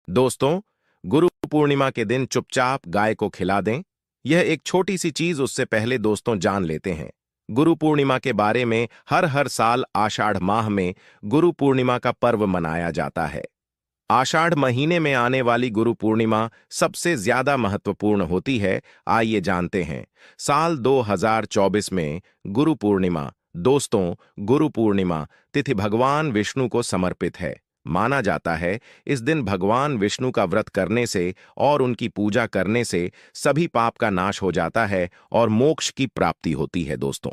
दोस्तों, गुरु पूर्णिमा के दिन चुपचाप गाय को खिला दें। यह एक छोटी सी चीज उससे पहले दोस्तों जान लेते हैं। गुरु पूर्णिमा के बारे में हर हर साल आषाढ़ माह में गुरु पूर्णिमा का पर्व मनाया जाता है। आषाढ़ महीने में आने वाली गुरु पूर्णिमा सबसे ज्यादा महत्वपूर्ण होती है। आइए जानते हैं। साल 2024 में गुरु पूर्णिमा। दोस्तों, गुरु पूर्णिमा तिथि भगवान विष्णु को समर्पित है। माना जाता है इस दिन भगवान विष्णु का व्रत करने से और उनकी पूजा करने से सभी पाप का नाश हो जाता है और मोक्ष की प्राप्ति होती है। दोस्तों,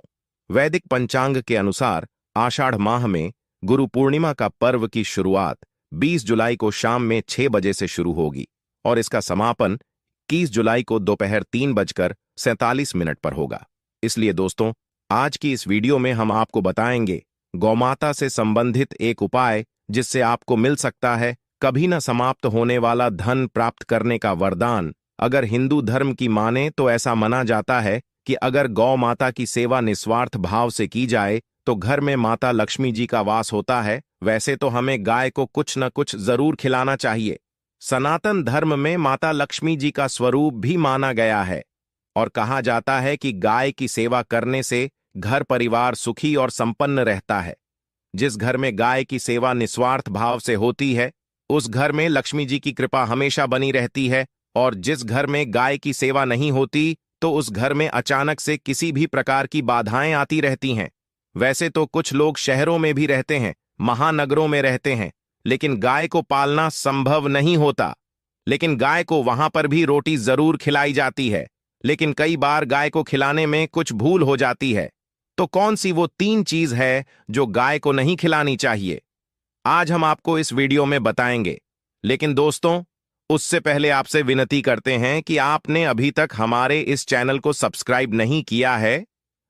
वैदिक पंचांग के अनुसार आषाढ़ माह में गुरु पूर्णिमा का पर्व की शुरुआत 20 जुलाई को शाम में 6 बजे से शुरू होगी और इसका समापन 21 जुलाई को दोपहर 3:47 पर होगा। इसलिए दोस्तों, आज की इस वीडियो में हम आपको बताएंगे गौमाता से संबंधित एक उपाय जिससे आपको मिल सकता है कभी न समाप्त होने वाला धन प्राप्त करने का वरदान। अगर हिंदू धर्म की माने तो ऐसा माना जाता है कि अगर गौ माता की सेवा निस्वार्थ भाव से की जाए तो घर में माता लक्ष्मी जी का वास होता है। वैसे तो हमें गाय को कुछ न कुछ जरूर खिलाना चाहिए। सनातन धर्म में माता लक्ष्मी जी का स्वरूप भी माना गया है और कहा जाता है कि गाय की सेवा करने से घर परिवार सुखी और संपन्न रहता है। जिस घर में गाय की सेवा निस्वार्थ भाव से होती है उस घर में लक्ष्मी जी की कृपा हमेशा बनी रहती है और जिस घर में गाय की सेवा नहीं होती तो उस घर में अचानक से किसी भी प्रकार की बाधाएं आती रहती हैं। वैसे तो कुछ लोग शहरों में भी रहते हैं, महानगरों में रहते हैं, लेकिन गाय को पालना संभव नहीं होता। लेकिन गाय को वहां पर भी रोटी जरूर खिलाई जाती है, लेकिन कई बार गाय को खिलाने में कुछ भूल हो जाती है। तो कौन सी वो 3 चीज है जो गाय को नहीं खिलानी चाहिए, आज हम आपको इस वीडियो में बताएंगे। लेकिन दोस्तों, उससे पहले आपसे विनती करते हैं कि आपने अभी तक हमारे इस चैनल को सब्सक्राइब नहीं किया है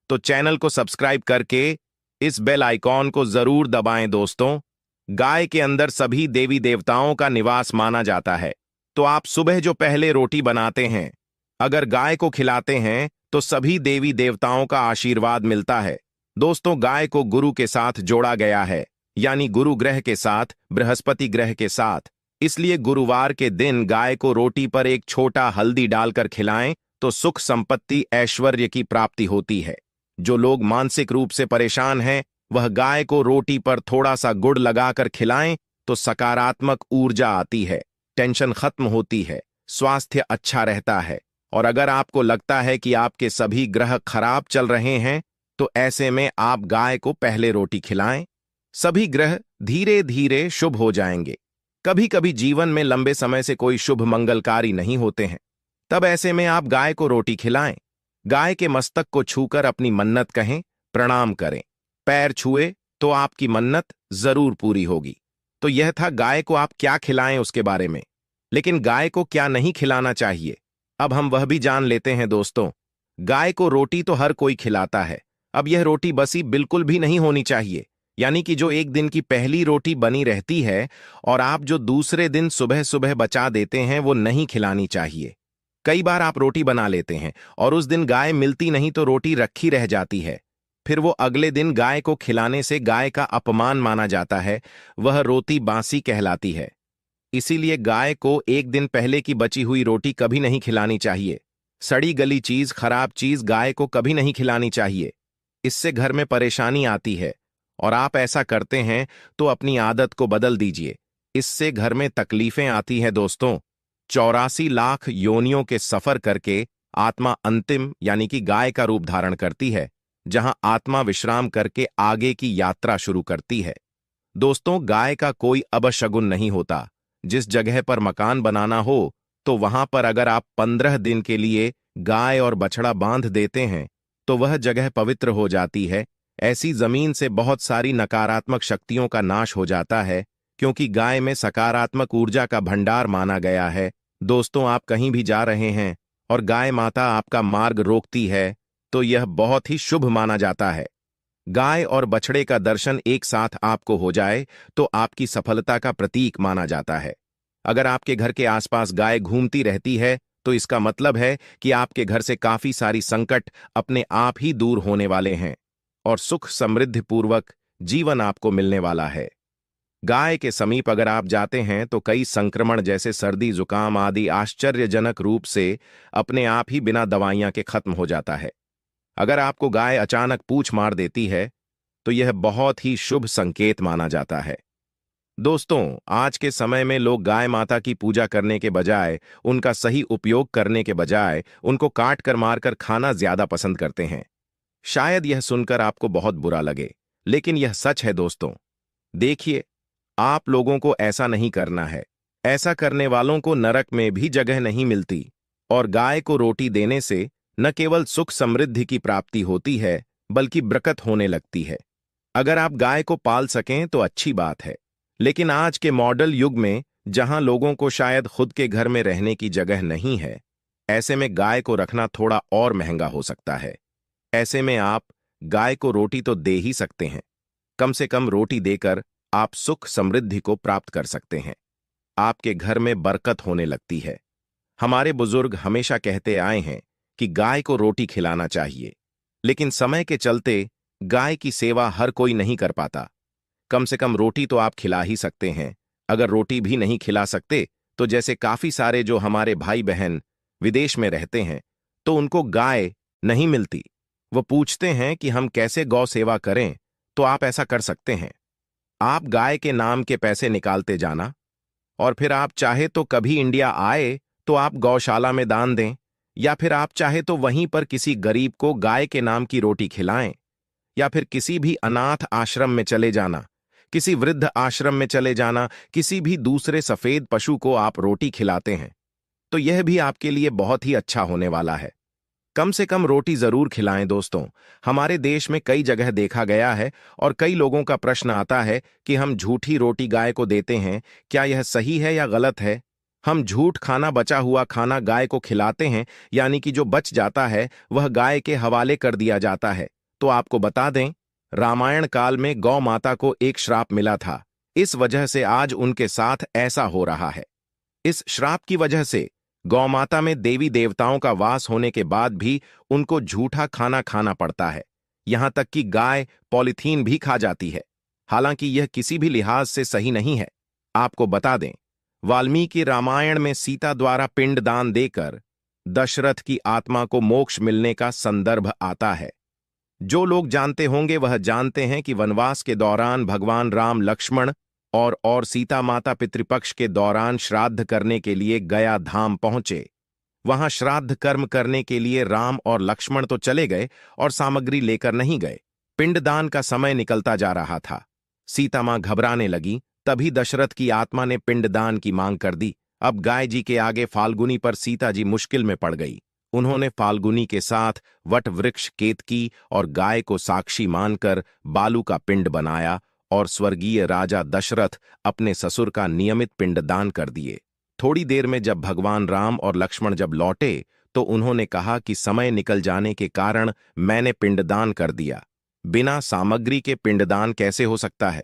तो चैनल को सब्सक्राइब करके इस बेल आइकॉन को जरूर दबाएं। दोस्तों, गाय के अंदर सभी देवी देवताओं का निवास माना जाता है, तो आप सुबह जो पहले रोटी बनाते हैं अगर गाय को खिलाते हैं तो सभी देवी देवताओं का आशीर्वाद मिलता है। दोस्तों, गाय को गुरु के साथ जोड़ा गया है, यानी गुरु ग्रह के साथ, बृहस्पति ग्रह के साथ। इसलिए गुरुवार के दिन गाय को रोटी पर एक छोटा हल्दी डालकर खिलाएं तो सुख संपत्ति ऐश्वर्य की प्राप्ति होती है। जो लोग मानसिक रूप से परेशान हैं वह गाय को रोटी पर थोड़ा सा गुड़ लगाकर खिलाएं तो सकारात्मक ऊर्जा आती है, टेंशन खत्म होती है, स्वास्थ्य अच्छा रहता है। और अगर आपको लगता है कि आपके सभी ग्रह खराब चल रहे हैं तो ऐसे में आप गाय को पहले रोटी खिलाएं, सभी ग्रह धीरे धीरे शुभ हो जाएंगे। कभी कभी जीवन में लंबे समय से कोई शुभ मंगलकारी नहीं होते हैं, तब ऐसे में आप गाय को रोटी खिलाएं। गाय के मस्तक को छूकर अपनी मन्नत कहें, प्रणाम करें। पैर छुए तो आपकी मन्नत जरूर पूरी होगी। तो यह था गाय को आप क्या खिलाएं उसके बारे में। लेकिन गाय को क्या नहीं खिलाना चाहिए, अब हम वह भी जान लेते हैं। दोस्तों, गाय को रोटी तो हर कोई खिलाता है। अब यह रोटी बसी बिल्कुल भी नहीं होनी चाहिए, यानी कि जो एक दिन की पहली रोटी बनी रहती है और आप जो दूसरे दिन सुबह सुबह बचा देते हैं वो नहीं खिलानी चाहिए। कई बार आप रोटी बना लेते हैं और उस दिन गाय मिलती नहीं तो रोटी रखी रह जाती है, फिर वो अगले दिन गाय को खिलाने से गाय का अपमान माना जाता है, वह रोटी बासी कहलाती है। इसीलिए गाय को एक दिन पहले की बची हुई रोटी कभी नहीं खिलानी चाहिए। सड़ी गली चीज, खराब चीज गाय को कभी नहीं खिलानी चाहिए। इससे घर में परेशानी आती है और आप ऐसा करते हैं तो अपनी आदत को बदल दीजिए, इससे घर में तकलीफें आती हैं। दोस्तों, 84 लाख योनियों के सफर करके आत्मा अंतिम यानी कि गाय का रूप धारण करती है, जहां आत्मा विश्राम करके आगे की यात्रा शुरू करती है। दोस्तों, गाय का कोई अपशगुन नहीं होता। जिस जगह पर मकान बनाना हो तो वहां पर अगर आप 15 दिन के लिए गाय और बछड़ा बांध देते हैं तो वह जगह पवित्र हो जाती है। ऐसी जमीन से बहुत सारी नकारात्मक शक्तियों का नाश हो जाता है, क्योंकि गाय में सकारात्मक ऊर्जा का भंडार माना गया है। दोस्तों, आप कहीं भी जा रहे हैं और गाय माता आपका मार्ग रोकती है तो यह बहुत ही शुभ माना जाता है। गाय और बछड़े का दर्शन एक साथ आपको हो जाए तो आपकी सफलता का प्रतीक माना जाता है। अगर आपके घर के आसपास गाय घूमती रहती है तो इसका मतलब है कि आपके घर से काफी सारी संकट अपने आप ही दूर होने वाले हैं और सुख समृद्धि पूर्वक जीवन आपको मिलने वाला है। गाय के समीप अगर आप जाते हैं तो कई संक्रमण जैसे सर्दी जुकाम आदि आश्चर्यजनक रूप से अपने आप ही बिना दवाइयां के खत्म हो जाता है। अगर आपको गाय अचानक पूंछ मार देती है तो यह बहुत ही शुभ संकेत माना जाता है। दोस्तों, आज के समय में लोग गाय माता की पूजा करने के बजाय, उनका सही उपयोग करने के बजाय उनको काट कर मारकर खाना ज्यादा पसंद करते हैं। शायद यह सुनकर आपको बहुत बुरा लगे, लेकिन यह सच है दोस्तों। देखिए, आप लोगों को ऐसा नहीं करना है। ऐसा करने वालों को नरक में भी जगह नहीं मिलती। और गाय को रोटी देने से न केवल सुख समृद्धि की प्राप्ति होती है, बल्कि बरकत होने लगती है। अगर आप गाय को पाल सकें तो अच्छी बात है, लेकिन आज के मॉडल युग में जहां लोगों को शायद खुद के घर में रहने की जगह नहीं है, ऐसे में गाय को रखना थोड़ा और महंगा हो सकता है। ऐसे में आप गाय को रोटी तो दे ही सकते हैं। कम से कम रोटी देकर आप सुख समृद्धि को प्राप्त कर सकते हैं। आपके घर में बरकत होने लगती है। हमारे बुजुर्ग हमेशा कहते आए हैं कि गाय को रोटी खिलाना चाहिए, लेकिन समय के चलते गाय की सेवा हर कोई नहीं कर पाता। कम से कम रोटी तो आप खिला ही सकते हैं। अगर रोटी भी नहीं खिला सकते तो जैसे काफी सारे जो हमारे भाई बहन विदेश में रहते हैं, तो उनको गाय नहीं मिलती। वो पूछते हैं कि हम कैसे गौ सेवा करें, तो आप ऐसा कर सकते हैं। आप गाय के नाम के पैसे निकालते जाना, और फिर आप चाहे तो कभी इंडिया आए तो आप गौशाला में दान दें, या फिर आप चाहे तो वहीं पर किसी गरीब को गाय के नाम की रोटी खिलाएं, या फिर किसी भी अनाथ आश्रम में चले जाना, किसी वृद्ध आश्रम में चले जाना, किसी भी दूसरे सफेद पशु को आप रोटी खिलाते हैं, तो यह भी आपके लिए बहुत ही अच्छा होने वाला है। कम से कम रोटी जरूर खिलाएं दोस्तों। हमारे देश में कई जगह देखा गया है, और कई लोगों का प्रश्न आता है कि हम झूठी रोटी गाय को देते हैं, क्या यह सही है या गलत है? हम झूठ खाना, बचा हुआ खाना गाय को खिलाते हैं, यानी कि जो बच जाता है वह गाय के हवाले कर दिया जाता है। तो आपको बता दें, रामायण काल में गौ माता को एक श्राप मिला था। इस वजह से आज उनके साथ ऐसा हो रहा है। इस श्राप की वजह से गौमाता में देवी देवताओं का वास होने के बाद भी उनको झूठा खाना खाना पड़ता है। यहां तक कि गाय पॉलीथीन भी खा जाती है। हालांकि यह किसी भी लिहाज से सही नहीं है। आपको बता दें, वाल्मीकि रामायण में सीता द्वारा पिंडदान देकर दशरथ की आत्मा को मोक्ष मिलने का संदर्भ आता है। जो लोग जानते होंगे वह जानते हैं कि वनवास के दौरान भगवान राम, लक्ष्मण और सीता माता पितृपक्ष के दौरान श्राद्ध करने के लिए गया धाम पहुंचे। वहां श्राद्ध कर्म करने के लिए राम और लक्ष्मण तो चले गए और सामग्री लेकर नहीं गए। पिंडदान का समय निकलता जा रहा था। सीता मां घबराने लगी। तभी दशरथ की आत्मा ने पिंडदान की मांग कर दी। अब गाय जी के आगे फाल्गुनी पर सीता जी मुश्किल में पड़ गई। उन्होंने फाल्गुनी के साथ वट वृक्ष, केतकी और गाय को साक्षी मानकर बालू का पिंड बनाया और स्वर्गीय राजा दशरथ अपने ससुर का नियमित पिंडदान कर दिए। थोड़ी देर में जब भगवान राम और लक्ष्मण जब लौटे तो उन्होंने कहा कि समय निकल जाने के कारण मैंने पिंडदान कर दिया। बिना सामग्री के पिंडदान कैसे हो सकता है?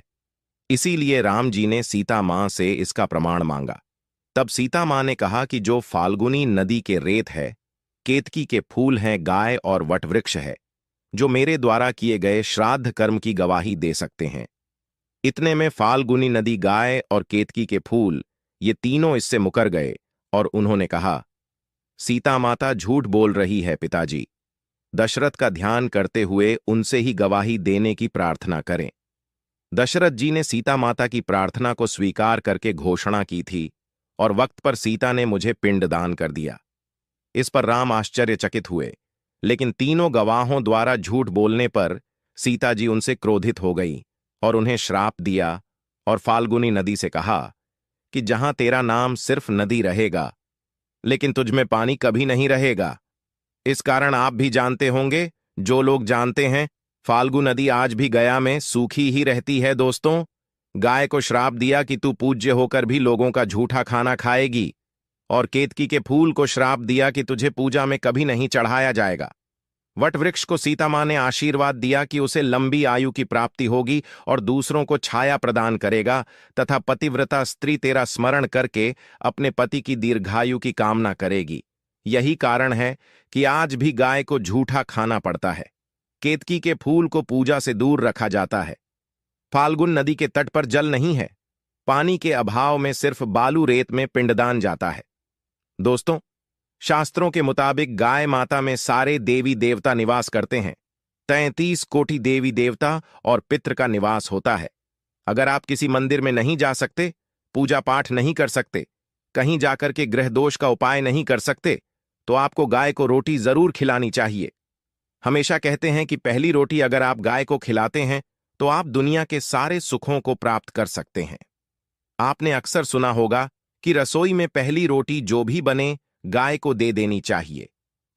इसीलिए राम जी ने सीता मां से इसका प्रमाण मांगा। तब सीता मां ने कहा कि जो फाल्गुनी नदी के रेत है, केतकी के फूल हैं, गाय और वटवृक्ष है, जो मेरे द्वारा किए गए श्राद्ध कर्म की गवाही दे सकते हैं। इतने में फाल्गुनी नदी, गाय और केतकी के फूल, ये तीनों इससे मुकर गए और उन्होंने कहा, सीता माता झूठ बोल रही है पिताजी। दशरथ का ध्यान करते हुए उनसे ही गवाही देने की प्रार्थना करें। दशरथ जी ने सीता माता की प्रार्थना को स्वीकार करके घोषणा की थी और वक्त पर सीता ने मुझे पिंडदान कर दिया। इस पर राम आश्चर्यचकित हुए, लेकिन तीनों गवाहों द्वारा झूठ बोलने पर सीता जी उनसे क्रोधित हो गई और उन्हें श्राप दिया और फाल्गुनी नदी से कहा कि जहां तेरा नाम सिर्फ नदी रहेगा, लेकिन तुझमें पानी कभी नहीं रहेगा। इस कारण आप भी जानते होंगे, जो लोग जानते हैं, फाल्गु नदी आज भी गया में सूखी ही रहती है। दोस्तों, गाय को श्राप दिया कि तू पूज्य होकर भी लोगों का झूठा खाना खाएगी, और केतकी के फूल को श्राप दिया कि तुझे पूजा में कभी नहीं चढ़ाया जाएगा। वटवृक्ष को सीता मां ने आशीर्वाद दिया कि उसे लंबी आयु की प्राप्ति होगी और दूसरों को छाया प्रदान करेगा, तथा पतिव्रता स्त्री तेरा स्मरण करके अपने पति की दीर्घायु की कामना करेगी। यही कारण है कि आज भी गाय को झूठा खाना पड़ता है। केतकी के फूल को पूजा से दूर रखा जाता है। फाल्गुन नदी के तट पर जल नहीं है, पानी के अभाव में सिर्फ बालू रेत में पिंडदान जाता है। दोस्तों, शास्त्रों के मुताबिक गाय माता में सारे देवी देवता निवास करते हैं। 33 कोटि देवी देवता और पितृ का निवास होता है। अगर आप किसी मंदिर में नहीं जा सकते, पूजा पाठ नहीं कर सकते, कहीं जाकर के ग्रह दोष का उपाय नहीं कर सकते, तो आपको गाय को रोटी जरूर खिलानी चाहिए। हमेशा कहते हैं कि पहली रोटी अगर आप गाय को खिलाते हैं तो आप दुनिया के सारे सुखों को प्राप्त कर सकते हैं। आपने अक्सर सुना होगा कि रसोई में पहली रोटी जो भी बने गाय को दे देनी चाहिए।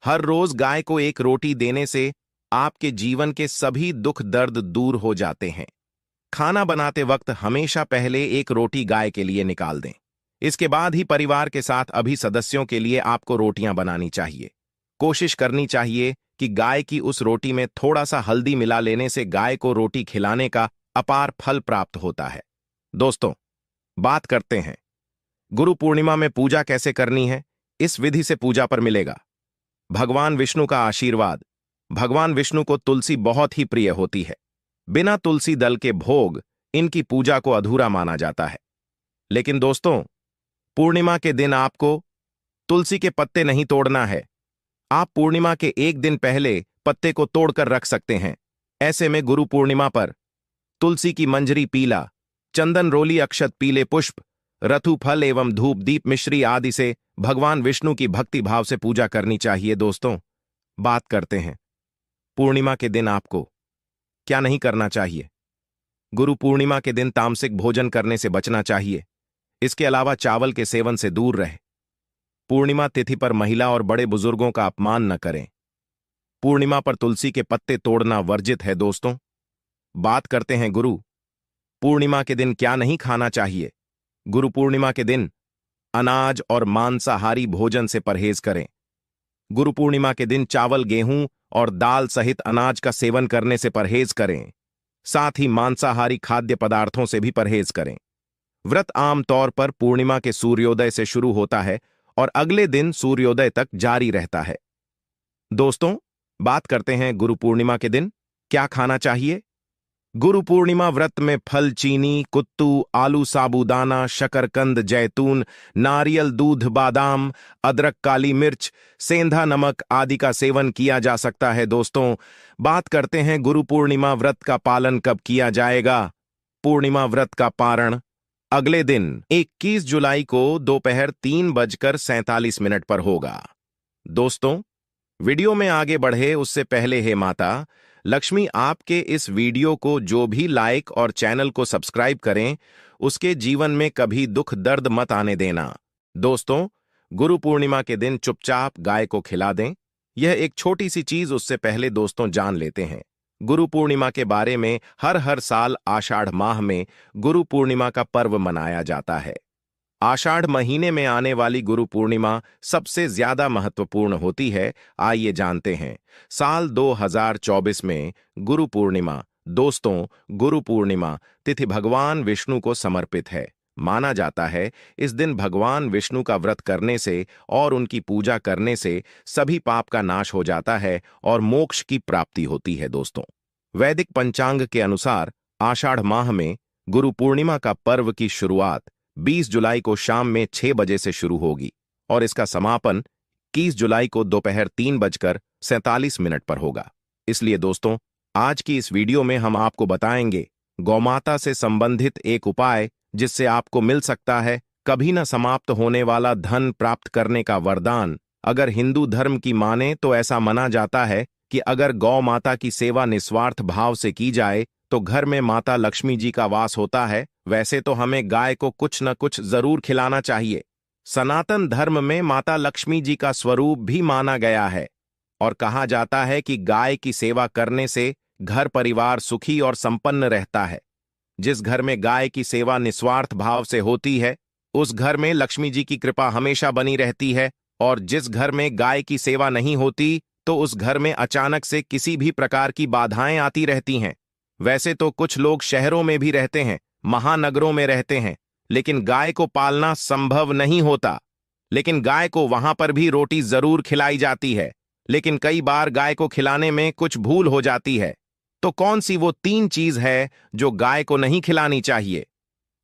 हर रोज गाय को एक रोटी देने से आपके जीवन के सभी दुख दर्द दूर हो जाते हैं। खाना बनाते वक्त हमेशा पहले एक रोटी गाय के लिए निकाल दें। इसके बाद ही परिवार के साथ अभी सदस्यों के लिए आपको रोटियां बनानी चाहिए। कोशिश करनी चाहिए कि गाय की उस रोटी में थोड़ा सा हल्दी मिला लेने से गाय को रोटी खिलाने का अपार फल प्राप्त होता है। दोस्तों, बात करते हैं गुरु पूर्णिमा में पूजा कैसे करनी है। इस विधि से पूजा पर मिलेगा भगवान विष्णु का आशीर्वाद। भगवान विष्णु को तुलसी बहुत ही प्रिय होती है। बिना तुलसी दल के भोग इनकी पूजा को अधूरा माना जाता है। लेकिन दोस्तों, पूर्णिमा के दिन आपको तुलसी के पत्ते नहीं तोड़ना है। आप पूर्णिमा के एक दिन पहले पत्ते को तोड़कर रख सकते हैं। ऐसे में गुरु पूर्णिमा पर तुलसी की मंजरी पीला, चंदन रोली अक्षत पीले पुष्प, रथु फल एवं धूप दीप मिश्री आदि से भगवान विष्णु की भक्ति भाव से पूजा करनी चाहिए। दोस्तों, बात करते हैं पूर्णिमा के दिन आपको क्या नहीं करना चाहिए। गुरु पूर्णिमा के दिन तामसिक भोजन करने से बचना चाहिए। इसके अलावा चावल के सेवन से दूर रहे। पूर्णिमा तिथि पर महिला और बड़े बुजुर्गों का अपमान न करें। पूर्णिमा पर तुलसी के पत्ते तोड़ना वर्जित है। दोस्तों, बात करते हैं गुरु पूर्णिमा के दिन क्या नहीं खाना चाहिए। गुरु पूर्णिमा के दिन अनाज और मांसाहारी भोजन से परहेज करें। गुरु पूर्णिमा के दिन चावल, गेहूं और दाल सहित अनाज का सेवन करने से परहेज करें। साथ ही मांसाहारी खाद्य पदार्थों से भी परहेज करें। व्रत आमतौर पर पूर्णिमा के सूर्योदय से शुरू होता है और अगले दिन सूर्योदय तक जारी रहता है। दोस्तों, बात करते हैं गुरु पूर्णिमा के दिन क्या खाना चाहिए। गुरु पूर्णिमा व्रत में फल, चीनी, कुत्तू, आलू, साबूदाना, शकरकंद, जैतून, नारियल, दूध, बादाम, अदरक, काली मिर्च, सेंधा नमक आदि का सेवन किया जा सकता है। दोस्तों, बात करते हैं गुरु पूर्णिमा व्रत का पालन कब किया जाएगा। पूर्णिमा व्रत का पारण अगले दिन 21 जुलाई को दोपहर 3:47 पर होगा। दोस्तों, वीडियो में आगे बढ़े उससे पहले हे माता लक्ष्मी आपके इस वीडियो को जो भी लाइक और चैनल को सब्सक्राइब करें, उसके जीवन में कभी दुख दर्द मत आने देना। दोस्तों, गुरु पूर्णिमा के दिन चुपचाप गाय को खिला दें। यह एक छोटी सी चीज उससे पहले दोस्तों जान लेते हैं। गुरु पूर्णिमा के बारे में हर साल आषाढ़ माह में गुरु पूर्णिमा का पर्व मनाया जाता है। आषाढ़ महीने में आने वाली गुरु पूर्णिमा सबसे ज्यादा महत्वपूर्ण होती है। आइए जानते हैं साल 2024 में गुरु पूर्णिमा। दोस्तों, गुरु पूर्णिमा तिथि भगवान विष्णु को समर्पित है। माना जाता है इस दिन भगवान विष्णु का व्रत करने से और उनकी पूजा करने से सभी पाप का नाश हो जाता है और मोक्ष की प्राप्ति होती है। दोस्तों, वैदिक पंचांग के अनुसार आषाढ़ माह में गुरु पूर्णिमा का पर्व की शुरुआत 20 जुलाई को शाम में 6 बजे से शुरू होगी और इसका समापन 21 जुलाई को दोपहर 3:47 पर होगा। इसलिए दोस्तों, आज की इस वीडियो में हम आपको बताएंगे गौमाता से संबंधित एक उपाय जिससे आपको मिल सकता है कभी न समाप्त होने वाला धन प्राप्त करने का वरदान। अगर हिंदू धर्म की माने तो ऐसा माना जाता है कि अगर गौ माता की सेवा निस्वार्थ भाव से की जाए तो घर में माता लक्ष्मी जी का वास होता है। वैसे तो हमें गाय को कुछ न कुछ जरूर खिलाना चाहिए। सनातन धर्म में माता लक्ष्मी जी का स्वरूप भी माना गया है और कहा जाता है कि गाय की सेवा करने से घर परिवार सुखी और संपन्न रहता है। जिस घर में गाय की सेवा निस्वार्थ भाव से होती है, उस घर में लक्ष्मी जी की कृपा हमेशा बनी रहती है और जिस घर में गाय की सेवा नहीं होती तो उस घर में अचानक से किसी भी प्रकार की बाधाएं आती रहती हैं। वैसे तो कुछ लोग शहरों में भी रहते हैं, महानगरों में रहते हैं, लेकिन गाय को पालना संभव नहीं होता। लेकिन गाय को वहां पर भी रोटी जरूर खिलाई जाती है, लेकिन कई बार गाय को खिलाने में कुछ भूल हो जाती है। तो कौन सी वो 3 चीज है जो गाय को नहीं खिलानी चाहिए?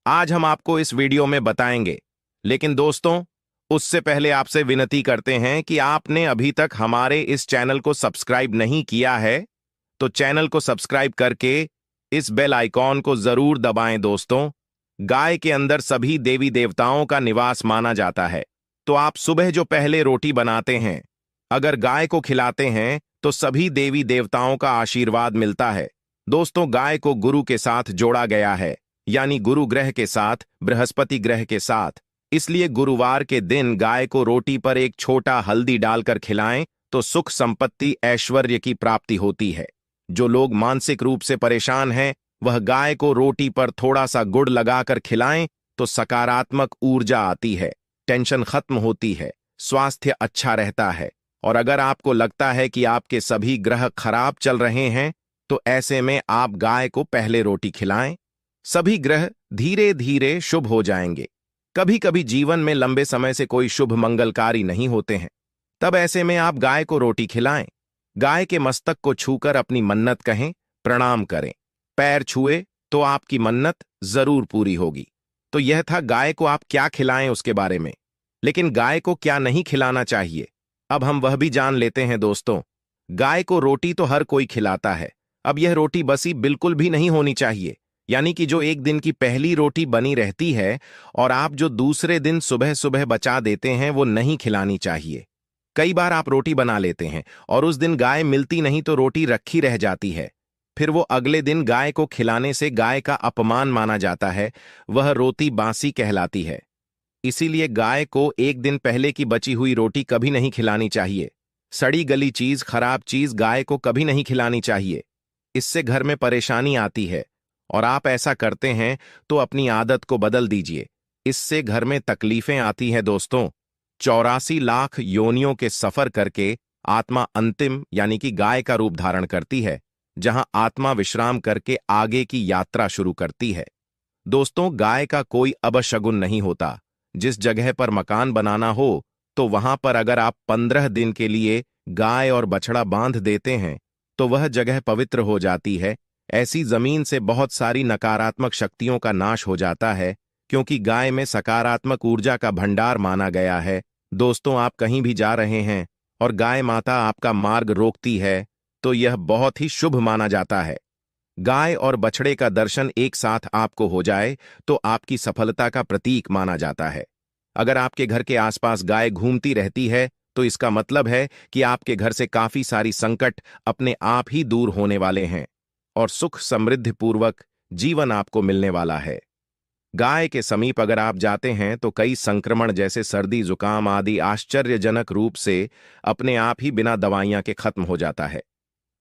आज हम आपको इस वीडियो में बताएंगे। लेकिन दोस्तों, उससे पहले आपसे विनती करते हैं कि आपने अभी तक हमारे इस चैनल को सब्सक्राइब नहीं किया है तो चैनल को सब्सक्राइब करके इस बेल आइकॉन को जरूर दबाएं। दोस्तों, गाय के अंदर सभी देवी देवताओं का निवास माना जाता है। तो आप सुबह जो पहले रोटी बनाते हैं, अगर गाय को खिलाते हैं तो सभी देवी देवताओं का आशीर्वाद मिलता है। दोस्तों, गाय को गुरु के साथ जोड़ा गया है, यानी गुरु ग्रह के साथ, बृहस्पति ग्रह के साथ। इसलिए गुरुवार के दिन गाय को रोटी पर एक छोटा हल्दी डालकर खिलाएं तो सुख संपत्ति ऐश्वर्य की प्राप्ति होती है। जो लोग मानसिक रूप से परेशान हैं, वह गाय को रोटी पर थोड़ा सा गुड़ लगाकर खिलाएं तो सकारात्मक ऊर्जा आती है, टेंशन खत्म होती है, स्वास्थ्य अच्छा रहता है। और अगर आपको लगता है कि आपके सभी ग्रह खराब चल रहे हैं, तो ऐसे में आप गाय को पहले रोटी खिलाएं। सभी ग्रह धीरे धीरे शुभ हो जाएंगे। कभी कभी जीवन में लंबे समय से कोई शुभ मंगलकारी नहीं होते हैं, तब ऐसे में आप गाय को रोटी खिलाएं। गाय के मस्तक को छूकर अपनी मन्नत कहें, प्रणाम करें। पैर छुए तो आपकी मन्नत जरूर पूरी होगी। तो यह था गाय को आप क्या खिलाएं उसके बारे में। लेकिन गाय को क्या नहीं खिलाना चाहिए, अब हम वह भी जान लेते हैं। दोस्तों, गाय को रोटी तो हर कोई खिलाता है। अब यह रोटी बसी बिल्कुल भी नहीं होनी चाहिए, यानी कि जो एक दिन की पहली रोटी बनी रहती है और आप जो दूसरे दिन सुबह सुबह बचा देते हैं, वो नहीं खिलानी चाहिए। कई बार आप रोटी बना लेते हैं और उस दिन गाय मिलती नहीं तो रोटी रखी रह जाती है। फिर वो अगले दिन गाय को खिलाने से गाय का अपमान माना जाता है, वह रोटी बासी कहलाती है। इसीलिए गाय को एक दिन पहले की बची हुई रोटी कभी नहीं खिलानी चाहिए। सड़ी गली चीज, खराब चीज गाय को कभी नहीं खिलानी चाहिए। इससे घर में परेशानी आती है और आप ऐसा करते हैं तो अपनी आदत को बदल दीजिए, इससे घर में तकलीफें आती हैं। दोस्तों, 84 लाख योनियों के सफर करके आत्मा अंतिम यानी कि गाय का रूप धारण करती है, जहां आत्मा विश्राम करके आगे की यात्रा शुरू करती है। दोस्तों, गाय का कोई अपशगुन नहीं होता। जिस जगह पर मकान बनाना हो तो वहां पर अगर आप 15 दिन के लिए गाय और बछड़ा बांध देते हैं तो वह जगह पवित्र हो जाती है। ऐसी जमीन से बहुत सारी नकारात्मक शक्तियों का नाश हो जाता है, क्योंकि गाय में सकारात्मक ऊर्जा का भंडार माना गया है। दोस्तों, आप कहीं भी जा रहे हैं और गाय माता आपका मार्ग रोकती है तो यह बहुत ही शुभ माना जाता है। गाय और बछड़े का दर्शन एक साथ आपको हो जाए तो आपकी सफलता का प्रतीक माना जाता है। अगर आपके घर के आसपास गाय घूमती रहती है तो इसका मतलब है कि आपके घर से काफी सारी संकट अपने आप ही दूर होने वाले हैं और सुख समृद्धि पूर्वक जीवन आपको मिलने वाला है। गाय के समीप अगर आप जाते हैं तो कई संक्रमण जैसे सर्दी, जुकाम आदि आश्चर्यजनक रूप से अपने आप ही बिना दवाइयां के खत्म हो जाता है।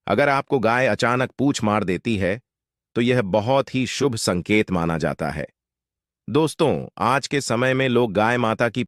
अगर आपको गाय अचानक पूंछ मार देती है तो यह बहुत ही शुभ संकेत माना जाता है। दोस्तों, आज के समय में लोग गाय माता की